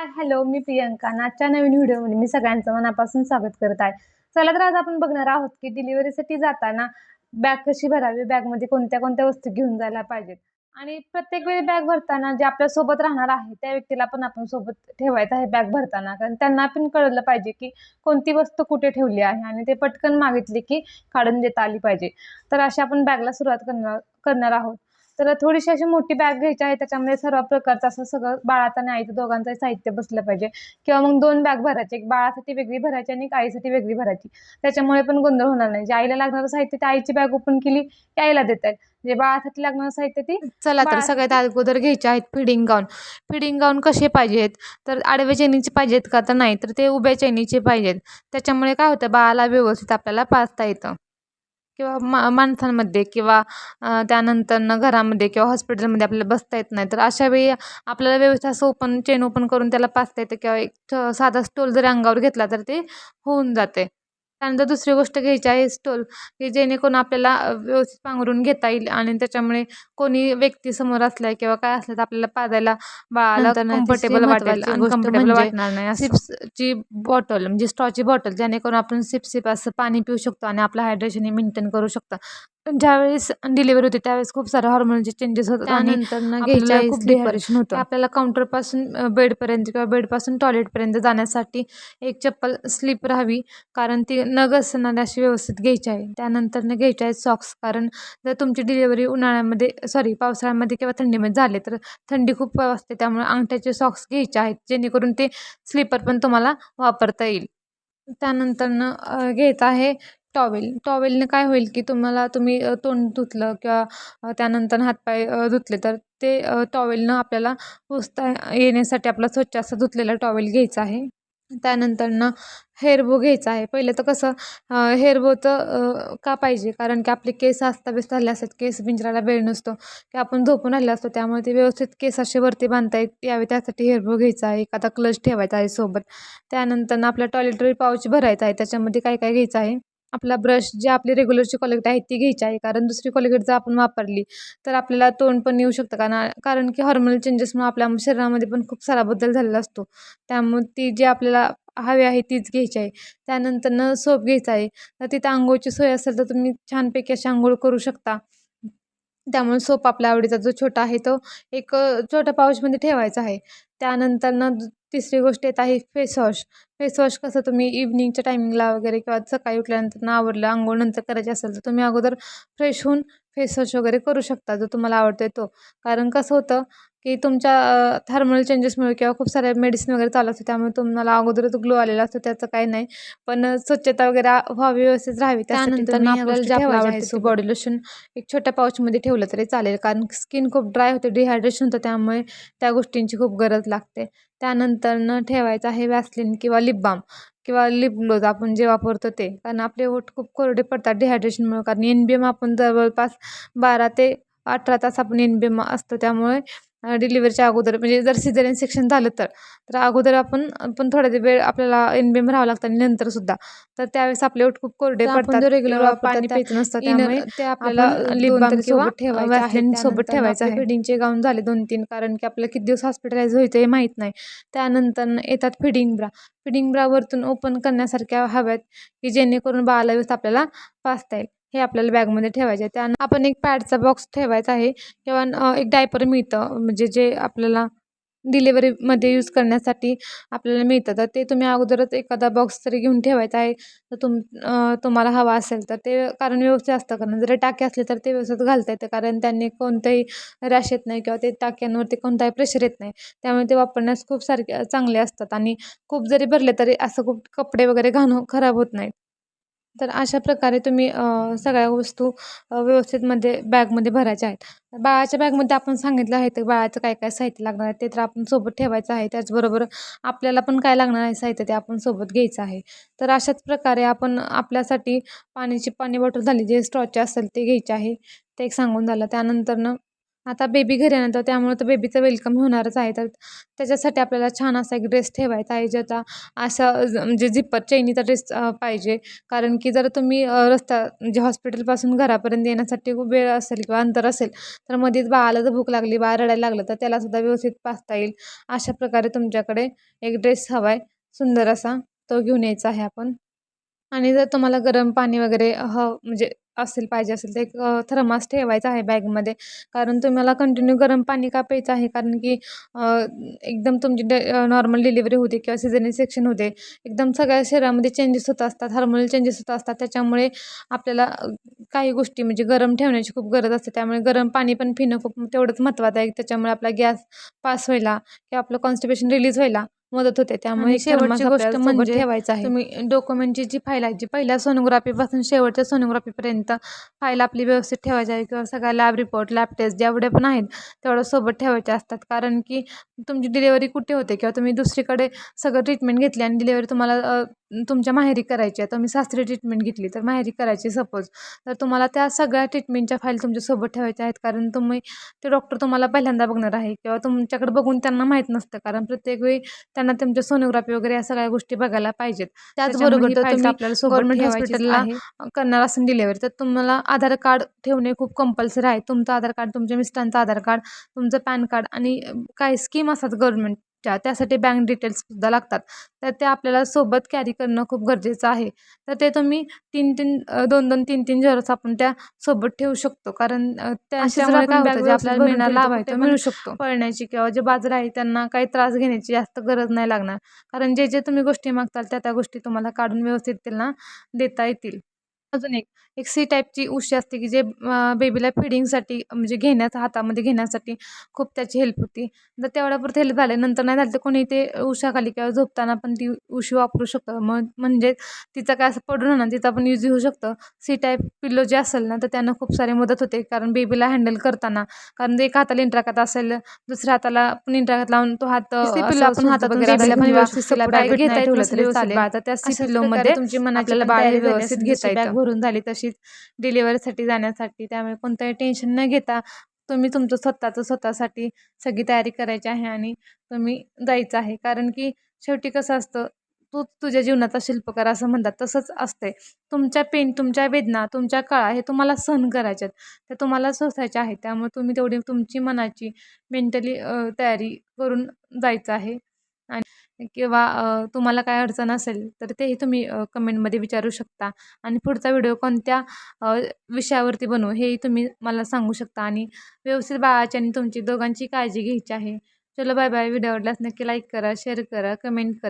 हाय, hello. मी प्रियंका आणि आजच्या नवीन व्हिडिओमध्ये मी सगळ्यांचं मनापासून स्वागत करत आहे. चला तर आज आपण बघणार आहोत की डिलिव्हरीसाठी जाताना बॅग कशी भरावी, बॅगमध्ये कोणत्या-कोणत्या वस्तू घेऊन जायला पाहिजेत आणि प्रत्येक वेळी बॅग भरताना जे आपल्यासोबत राहणार आहे, त्या व्यक्तीला पण आपण सोबत ठेवायचं आहे बॅग भरताना. कारण त्यांना पण कळलं पाहिजे की कोणती वस्तू कुठे ठेवली आहे आणि ते पटकन मागितली की काढून देता आली पाहिजे. तर अशी आपण बॅगला सुरुवात करणार करणार आहोत. तर थोडीशी अशी मोठी बॅग घ्यायची आहे. त्याच्यामध्ये सर्व प्रकारचं असं सगळं बाळाचं आणि आईचं दोघांचंही साहित्य बसलं पाहिजे किंवा मग 2 बॅग भरायचे. एक बाळासाठी वेगळी भरायची आणि एक आईसाठी वेगळी भरायची. त्याच्यामुळे पण गोंधळ होणार नाही. जे आईला लागणारं साहित्य ते आईची बॅग ओपन केली की आईला देता येईल. जे बाळासाठी लागणारं साहित्य ती चला तर सगळ्यात बाळासाठी. अगोदर घ्यायचे आहेत फिडिंग गाऊन. फिडिंग गाऊन कसे पाहिजेत, तर आडव्या चैनीचे पाहिजेत का, तर नाही, तर ते उभ्या चैनीचे पाहिजेत. त्याच्यामुळे काय होतं, बाळाला व्यवस्थित आपल्याला पाजता येतं किंवा माणसांमध्ये किंवा त्यानंतरनं घरामध्ये किंवा हॉस्पिटलमध्ये आपल्याला बसता येत नाही. तर अशा वेळी आपल्याला व्यवस्थित असं चेन ओपन करून त्याला पाजता येतं किंवा एक साधा स्टोल जरी अंगावर घेतला तर ते होऊन जाते. त्यानंतर दुसरी गोष्ट घ्यायची आहे स्टोल, की जेणेकरून आपल्याला व्यवस्थित पांघरून घेता येईल आणि त्याच्यामुळे कोणी व्यक्ती समोर असल्या किंवा काय असलं तर आपल्याला पाजायला बाळाला तिसरी कम्फर्टेबल वाटेल, महत्त्वाची गोष्ट अनकम्फर्टेबल म्हणजे वाटणार नाही. सिप्सची बॉटल म्हणजे स्ट्रॉची बॉटल, जेणेकरून आपण सिप असं पाणी पिऊ शकतो आणि आपलं हायड्रेशन हे मेंटेन करू शकतो. ज्यावेळेस डिलिव्हरी होते त्यावेळेस खूप सारे हार्मोनचे चेंजेस होतात आणि त्यानंतर घ्यायची आपल्याला आहे खूप स्लीपर. डिहायड्रेशन होतं. आपल्याला काउंटरपासून बेडपर्यंत किंवा बेडपासून टॉयलेटपर्यंत जाण्यासाठी एक चप्पल स्लीपर हवी, कारण ती न घसरणारी अशी व्यवस्थित घ्यायची आहे. त्यानंतरनं घ्यायचे आहेत सॉक्स, कारण जर तुमची डिलिव्हरी पावसाळ्यामध्ये किंवा थंडीमध्ये झाली तर थंडी खूप असते, त्यामुळे अंगठ्याचे सॉक्स घ्यायचे आहेत, जेणेकरून ते स्लीपर पण तुम्हाला वापरता येईल. त्यानंतरनं घ्यायचं आहे टॉवेल. टॉवेलने काय होईल की तुम्ही तोंड धुतलं किंवा त्यानंतर हातपाय धुतले तर ते टॉवेलनं आपल्याला पुसता येण्यासाठी आपला स्वच्छ असा धुतलेला टॉवेल घ्यायचा आहे. त्यानंतरनं हेअर बो घ्यायचा आहे. पहिलं तर कसं हेअर बोचं का पाहिजे, कारण की आपले केस अस्ताव्यस्त झाले असतात, केस विंचरायला वेळ नसतो की आपण झोपून राहिलो असतो, त्यामुळे ते व्यवस्थित केस असे वरती बांधता यावे त्यासाठी हेअर बो घ्यायचा आहे. एखादा क्लच ठेवायचा आहे सोबत. त्यानंतरनं आपला टॉयलेटरी पाऊच भरायचा आहे. त्याच्यामध्ये काय काय घ्यायचं आहे, आपला ब्रश, जे आपली रेग्युलरची कोलगेट आहे ती घ्यायची आहे, कारण दुसरी कोलगेट जर आपण वापरली तर आपल्याला तोंड पण येऊ शकतं, कारण की हॉर्मोनल चेंजेसमुळे आपल्या शरीरामध्ये पण खूप सारा बदल झालेला असतो. त्यामुळे ती जी आपल्याला हवी आहे तीच घ्यायची आहे. त्यानंतरनं सोप घ्यायचा आहे. तर तिथं अंघोळची सोय असेल तर तुम्ही छानपैकी अशी अंघोळ करू शकता. त्यामुळे सोप आपल्या आवडीचा जो छोटा आहे तो एक छोट्या पाऊचमध्ये ठेवायचा आहे. त्यानंतरनं तिसरी गोष्ट येत आहे फेस वॉश. फेस वॉश कसं तुम्ही इव्हनिंगच्या टायमिंगला वगैरे किंवा सकाळी उठल्यानंतर आवरलं, अंघोळ नंतर करायची असेल तर तुम्ही अगोदर फ्रेश होऊन फेस वॉश वगैरे करू शकता, जो तुम्हाला आवडतो तो. कारण कसं होतं की तुमच्या हार्मोनल चेंजेसमुळे किंवा खूप साऱ्या मेडिसिन वगैरे चालू असते, त्यामुळे तुम्हाला अगोदरच ग्लो आलेला असतो, त्याचं काही नाही. पण स्वच्छता वगैरे व्हावी, व्यवस्थित राहावी, त्यासाठी त्यानंतर तुम्ही ह्या आपल्याला गोष्टी जे आपलं ठेवायच्या आहेत आवडते ते सोबत. बॉडी लोशन एक छोट्या पाऊचमध्ये ठेवलं तरी चालेल, कारण स्किन खूप ड्राय होते, डिहायड्रेशन होतं, त्यामुळे त्या गोष्टींची खूप गरज लागते. त्यानंतरनं ठेवायचं आहे वॅसलीन किंवा लिप बाम किंवा लिप ग्लोज आपण जे वापरतो ते, कारण आपले ओठ खूप कोरडे पडतात डिहायड्रेशनमुळे, कारण NBM आपण जवळपास 12 ते 18 तास आपण NBM असतो, त्यामुळे डिलिव्हरीच्या अगोदर म्हणजे जर सिझेरियन सेक्शन झालं तर अगोदर आपण पण थोडा वेळ आपल्याला NBM राहावं लागतं आणि नंतरसुद्धा. तर त्यावेळेस आपले ओठ खूप कोरडे तर आपण पडतात जो रेग्युलर किंवा वापरतात पाणी त्या पित नसतं, इनर त्यामुळे ते आपल्याला आपण लिप 2 बाम तरी किंवा सोबत ठेवायचे आहेत. वॅसलीन सोबत त्यानंतर ठेवायचं आपले आहे. फिडिंगचे गाऊन झाले 2-3, कारण की आपल्याला किती दिवस हॉस्पिटलाइज व्हायचं हे माहीत नाही. त्यानंतर येतात फिडिंग ब्रा. फिडिंग ब्रा वरतून ओपन करण्यासारख्या हव्यात, की जेणेकरून बाळाला व्यवस्थित आपल्याला पाजता येईल. हे आपल्याला बॅगमध्ये ठेवायचे आहे. त्यानंतर आपण एक पॅडचा बॉक्स ठेवायचा आहे किंवा एक डायपर मिळतं, म्हणजे जे आपल्याला डिलिव्हरीमध्ये यूज करण्यासाठी आपल्याला मिळतं, तर ते तुम्ही अगोदरच एखादा बॉक्स तरी घेऊन ठेवायचा आहे. तर तुम्हाला हवा असेल तर ते, कारण व्यवस्थित असतं, कारण जरी टाके असले तर ते व्यवस्थित घालता येतं, कारण त्यांनी कोणतंही रॅश येत नाही किंवा ते टाक्यांवरती कोणताही प्रेशर येत नाही, त्यामुळे ते वापरण्यास खूप सारे चांगले असतात आणि खूप जरी भरले तरी असं खूप कपडे वगैरे घाण खराब होत नाहीत. तर अशा प्रकारे तुम्ही सगळ्या वस्तू व्यवस्थितमध्ये बॅगमध्ये भरायच्या आहेत. बाळाच्या बॅगमध्ये आपण सांगितलं आहे तर बाळाचं काय काय साहित्य लागणार आहे ते तर आपण सोबत ठेवायचं आहे. त्याचबरोबर आपल्याला पण काय लागणार आहे साहित्य ते आपण सोबत घ्यायचं आहे. तर अशाच प्रकारे आपण आपल्यासाठी पाणी बॉटल झाली, जे स्ट्रॉचे असेल ते घ्यायचे आहे. ते एक सांगून झालं. त्यानंतरनं आता बेबी घरी येणार त्यामुळे तर बेबीचं वेलकम होणारच आहे. तर त्याच्यासाठी आपल्याला छान असा एक ड्रेस ठेवायचा आहे, ज्याचा अशा म्हणजे झिपर चैनीचा ड्रेस पाहिजे. कारण की जर तुम्ही रस्ता म्हणजे हॉस्पिटलपासून घरापर्यंत येण्यासाठी खूप वेळ असेल किंवा अंतर असेल, तर मध्येच बाळाला जर भूक लागली, बाळ रडायला लागलं, तर त्यालासुद्धा व्यवस्थित पाजता येईल. अशा प्रकारे तुमच्याकडे एक ड्रेस हवा आहे सुंदर असा, तो घेऊन यायचा आहे आपण. आणि जर तुम्हाला गरम पाणी वगैरे म्हणजे पाहिजे असेल तर एक थर्मास ठेवायचा आहे बॅगमध्ये. कारण तुम्हाला कंटिन्यू गरम पाणी का प्यायचं आहे, कारण की एकदम तुमची नॉर्मल डिलिव्हरी होते किंवा सिझेरियन सेक्शन होते. एकदम सगळ्या शरीरामध्ये चेंजेस होत असतात, हार्मोनल चेंजेस होत असतात. त्याच्यामुळे आपल्याला काही गोष्टी म्हणजे गरम ठेवण्याची खूप गरज असते. त्यामुळे गरम पाणी पण पिणं खूप तेवढंच महत्त्वाचं आहे. त्याच्यामुळे आपला गॅस पास व्हायला किंवा आपलं कॉन्स्टिपेशन रिलीज व्हायला मदत होते. त्यामुळे आणि एक शेवटची थर्मास गोष्ट आपल्याला सोबत म्हणजे ठेवायचा आहे. तुम्ही डॉक्युमेंटची जी फाईल आहे, जी पहिल्या सोनोग्राफीपासून शेवटच्या सोनोग्राफीपर्यंत फाईल आपली व्यवस्थित ठेवायची आहे किंवा सगळ्या लॅब रिपोर्ट, लॅब टेस्ट जेवढे पण आहेत तेवढं सोबत ठेवायचे असतात. कारण की तुमची डिलिव्हरी कुठे होते किंवा तुम्ही दुसरीकडे सगळं ट्रीटमेंट घेतली आणि डिलिव्हरी तुम्हाला तुमच्या माहेरी करायची आहे. तुम्ही सासरी ट्रीटमेंट घेतली तर माहेरी करायची सपोज, तर तुम्हाला त्या सगळ्या ट्रीटमेंटच्या फाईल तुमच्यासोबत ठेवायच्या आहेत. कारण ते डॉक्टर तुम्हाला पहिल्यांदा बघणार आहे किंवा तुमच्याकडे बघून त्यांना माहीत नसतं. कारण प्रत्येक वेळी त्यांना तुमच्या सोनोग्राफी वगैरे या सगळ्या गोष्टी बघायला पाहिजेत. त्याच्यामुळे त्याचबरोबर ही जर फाईल तर तुम्ही आपल्याला सोबत गव्हर्नमेंट ठेवायचीच हॉस्पिटलला आहे. करणार असेल डिलिव्हरी, तर तुम्हाला आधार कार्ड ठेवणे खूप कंपल्सरी आहे. तुमचं आधार कार्ड, तुमच्या मिस्टरांचं आधार कार्ड, तुमचं पॅन कार्ड आणि काही स्कीम असतात गव्हर्नमेंटच्या, त्यासाठी बँक डिटेल्ससुद्धा लागतात. तर ते आपल्याला सोबत कॅरी करणं खूप गरजेचं आहे. तर ते तुम्ही 2-2, 3-3 झेरॉक्स आपण त्या सोबत ठेवू शकतो. कारण अशी जर त्याच्यामुळे काय आपण बॅग होतं, जे व्यवस्थित आपल्याला भरून मिळणार ठेवली तर लाभ आहे कुठे तो पण मिळू शकतो. पळण्याची किंवा जे बाजरा आहे त्यांना काही त्रास घेण्याची जास्त गरज नाही लागणार. कारण जे तुम्ही गोष्टी मागताल त्या गोष्टी तुम्हाला काढून व्यवस्थित त्यांना देता येतील. अजून एक सी टाईपची उशी असते, की जे बेबीला फिडिंगसाठी म्हणजे हातामध्ये घेण्यासाठी खूप त्याची हेल्प होती. तर तेवढ्यापुरतं हेल्प झाले, नंतर नाही झालं तर कोणी ते उशाखाली किंवा झोपताना पण ती उशी वापरू शकतं. म्हणजे तिचा काय असं पडून ना तिचा पण यूज होऊ शकतं. सी टाईप पिल्लो जे असेल ना, तर त्यांना खूप सारी मदत होते. कारण बेबीला हँडल करताना, कारण एका हाताला इंट्राकात असेल, दुसऱ्या हाताला पण इंट्राकात लावून तो हात सी पिल्लो असं आपण सूज हातातून वगैरे बेबीला असेल पण किंवा व्यवस्थित तिला काय बॅगेत घेता नाही येत ठेवलं नसेल तरी व्यवस्थित चालेल. बाळ, तर त्या सी अशाच प्रकारे पिल्लोमध्ये तुमची मनाची आपल्याला पण बाळ हे तयारी झाली व्यवस्थित असेल, घेता जशी बॅग येतं. भरून झाली तशीच डिलिव्हरीसाठी जाण्यासाठी. त्यामुळे कोणतंही टेन्शन न घेता तुम्ही तुमचं स्वतःसाठी सगळी तयारी करायची आहे आणि तुम्ही जायचं आहे. कारण की शेवटी कसं असतं, तूच तुझ्या जीवनाचा शिल्पकार असं म्हणतात, तसंच असतंय. तुमच्या पेन, तुमच्या वेदना, तुमच्या कळा हे तुम्हाला सहन करायच्यात, त्या तुम्हाला सोसायच्या आहेत. त्यामुळे तुम्ही तेवढी तुमची मनाची मेंटली तयारी करून जायचं आहे. आणि किंवा तुम्हाला काय अडचण असेल तर तेही तुम्ही कमेंटमध्ये विचारू शकता. आणि पुढचा व्हिडिओ कोणत्या अ, विषयावरती बनवू हेही तुम्ही मला सांगू शकता. आणि व्यवस्थित बाळाची आणि तुमची दोघांची काळजी घ्यायची आहे. चलो बाय बाय. व्हिडिओ आवडल्यास नक्की लाईक करा, शेअर करा, कमेंट करा.